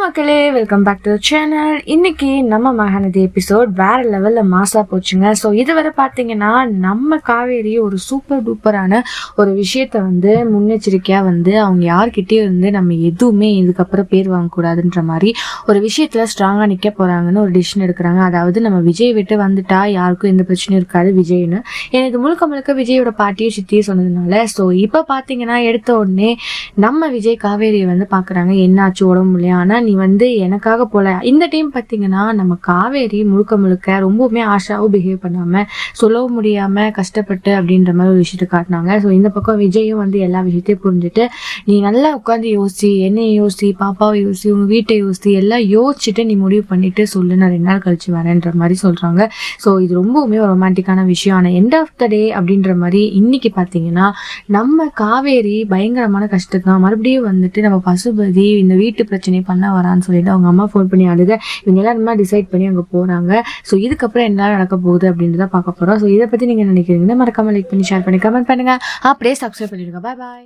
மக்களே, welcome back to channel. இன்னைக்கு நம்ம மகாநதி எபிசோட் வேற லெவல்ல மாசா போச்சுங்க. ஸோ இதுவரை பார்த்தீங்கன்னா நம்ம காவேரி ஒரு சூப்பர் டூப்பரான ஒரு விஷயத்த முன்னெச்சரிக்கையா அவங்க யார்கிட்டயும் நம்ம எதுவுமே இதுக்கப்புறம் பேர் வாங்கக்கூடாதுன்ற மாதிரி ஒரு விஷயத்துல ஸ்ட்ராங்கா நிக்க போறாங்கன்னு ஒரு டிசிஷன் எடுக்கிறாங்க. அதாவது நம்ம விஜய் விட்டு வந்துட்டா யாருக்கும் எந்த பிரச்சனையும் இருக்காது விஜய்னு. எனக்கு முழுக்க முழுக்க விஜயோட பாட்டியும் சித்தியும் சொன்னதுனால ஸோ இப்போ பார்த்தீங்கன்னா எடுத்த உடனே நம்ம விஜய் காவேரியை பாக்குறாங்க. என்னாச்சு உடம்பு முடியல, ஆனா நீ எனக்காக போல. இந்த டைம் பாத்தீங்கன்னா நம்ம காவேரி முழுக்க முழுக்க ரொம்பவுமே ஆஷாவும் பிஹேவ் பண்ணாம சொல்லவும் முடியாம கஷ்டப்பட்டு அப்படின்ற மாதிரி ஒரு விஷயத்த காட்டினாங்க. ஸோ இந்த பக்கம் விஜயும் எல்லா விஷயத்தையும் புரிஞ்சுட்டு நீ நல்லா உட்காந்து யோசி, என்னைய யோசி, பாப்பாவை யோசி, உங்க வீட்டை யோசி, எல்லாம் யோசிச்சுட்டு நீ முடிவு பண்ணிட்டு சொல்லு, நான் 2 நாள் கழிச்சு வரேன்ற மாதிரி சொல்றாங்க. ஸோ இது ரொம்பவுமே ஒரு ரொமான்டிக்கான விஷயம். ஆனா எண்ட் ஆஃப் த டே அப்படின்ற மாதிரி இன்னைக்கு பாத்தீங்கன்னா நம்ம காவேரி பயங்கரமான கஷ்டம் தான். மறுபடியும் நம்ம பசுபதி இந்த வீட்டு பிரச்சனை பண்ண வரான்னு சொல்லிட்டு அவங்க அம்மா ஃபோன் பண்ணி அழுக, இவங்க எல்லாருமே டிசைட் பண்ணி அங்கே போறாங்க. ஸோ இதுக்கப்புறம் என்ன நடக்க போகுது அப்படின்றத பார்க்க போறோம். ஸோ இதை பத்தி நீங்க நினைக்கிறீங்கன்னா மறக்காம லைக் பண்ணி ஷேர் பண்ணி கமெண்ட் பண்ணுங்க. அப்படியே சப்ஸ்கிரைப் பண்ணிடுங்க. பாய் பாய்.